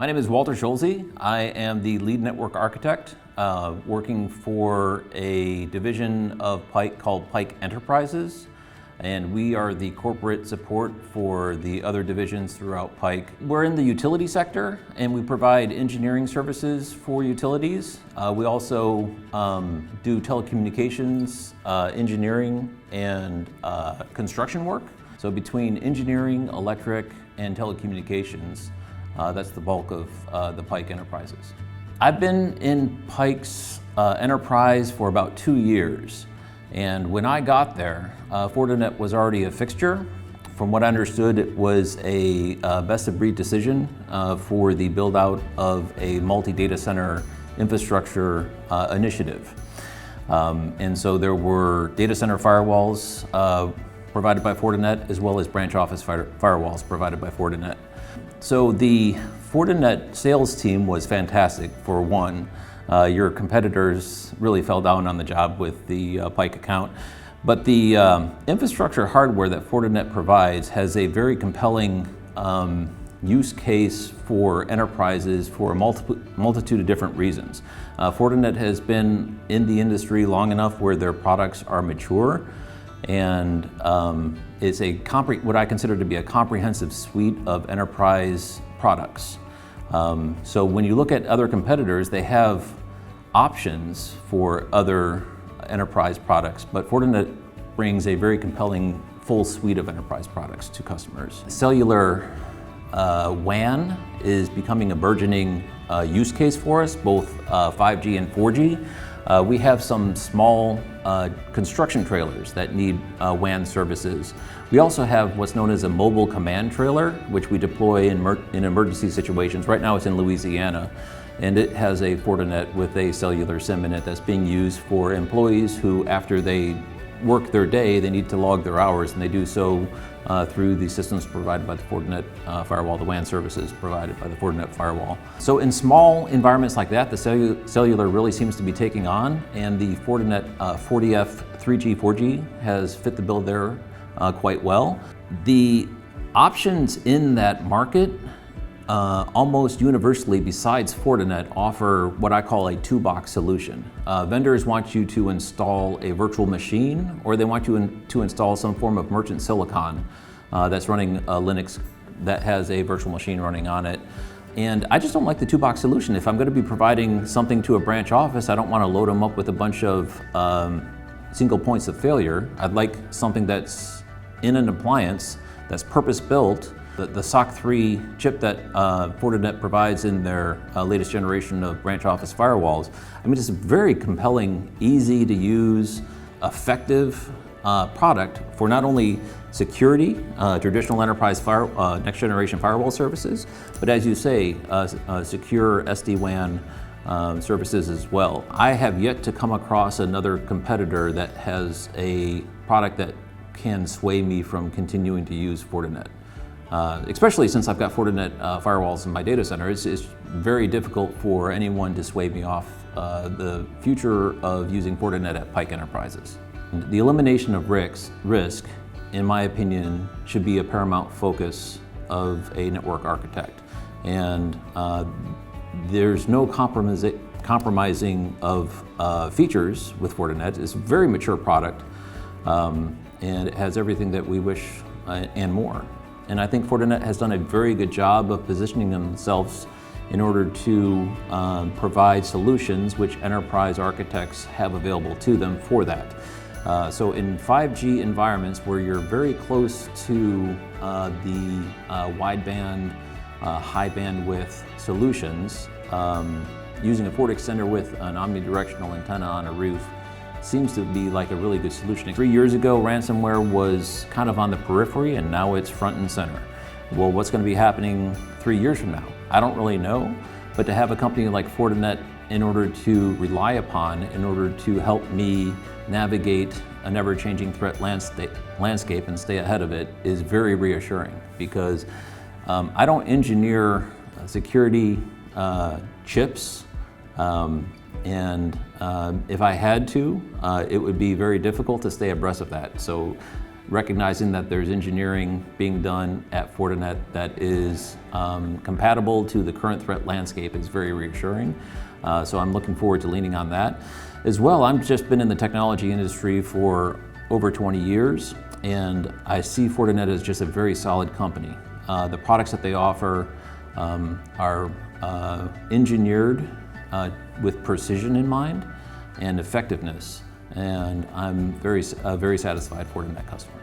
My name is Walter Schulze. I am the lead network architect working for a division of Pike called Pike Enterprises. And we are the corporate support for the other divisions throughout Pike. We're in the utility sector and we provide engineering services for utilities. We also do telecommunications, engineering, and construction work. So between engineering, electric, and telecommunications, that's the bulk of the Pike Enterprises. I've been in Pike's enterprise for about 2 years. And when I got there, Fortinet was already a fixture. From what I understood, it was a best-of-breed decision for the build-out of a multi-data center infrastructure initiative. And so there were data center firewalls provided by Fortinet, as well as branch office firewalls provided by Fortinet. So the Fortinet sales team was fantastic, for one. Your competitors really fell down on the job with the Pike account. But the infrastructure hardware that Fortinet provides has a very compelling use case for enterprises for a multitude of different reasons. Fortinet has been in the industry long enough where their products are mature, and it's what I consider to be a comprehensive suite of enterprise products. So when you look at other competitors, they have options for other enterprise products, but Fortinet brings a very compelling full suite of enterprise products to customers. Cellular WAN is becoming a burgeoning use case for us, both 5G and 4G. We have some small construction trailers that need WAN services. We also have what's known as a mobile command trailer, which we deploy in emergency situations. Right now it's in Louisiana, and it has a Fortinet with a cellular SIM in it that's being used for employees who, after they work their day, they need to log their hours, and they do so through the systems provided by the Fortinet firewall, the WAN services provided by the Fortinet firewall. So in small environments like that, the cellular really seems to be taking on, and the Fortinet FortiF 3G, 4G has fit the bill there quite well. The options in that market almost universally, besides Fortinet, offer what I call a two-box solution. Vendors want you to install a virtual machine, or they want you to install some form of merchant silicon that's running Linux that has a virtual machine running on it. And I just don't like the two-box solution. If I'm going to be providing something to a branch office, I don't want to load them up with a bunch of single points of failure. I'd like something that's in an appliance that's purpose-built. The SOC 3 chip that Fortinet provides in their latest generation of branch office firewalls, I mean, it's a very compelling, easy to use, effective product for not only security, traditional enterprise next generation firewall services, but as you say, secure SD-WAN services as well. I have yet to come across another competitor that has a product that can sway me from continuing to use Fortinet. Especially since I've got Fortinet firewalls in my data center, it's very difficult for anyone to sway me off the future of using Fortinet at Pike Enterprises. The elimination of risk, in my opinion, should be a paramount focus of a network architect. And there's no compromising of features with Fortinet. It's a very mature product, and it has everything that we wish and more. And I think Fortinet has done a very good job of positioning themselves in order to provide solutions which enterprise architects have available to them for that. So in 5G environments where you're very close to the wideband, high bandwidth solutions, using a FortiExtender with an omnidirectional antenna on a roof seems to be like a really good solution. 3 years ago, ransomware was kind of on the periphery, and now it's front and center. Well, what's going to be happening 3 years from now? I don't really know, but to have a company like Fortinet in order to rely upon, in order to help me navigate a never-changing threat landscape and stay ahead of it is very reassuring, because I don't engineer security chips. And if I had to, it would be very difficult to stay abreast of that. So recognizing that there's engineering being done at Fortinet that is compatible to the current threat landscape is very reassuring. So I'm looking forward to leaning on that. As well, I've just been in the technology industry for over 20 years, and I see Fortinet as just a very solid company. The products that they offer are engineered with precision in mind and effectiveness, and I'm a very satisfied Fortinet customer.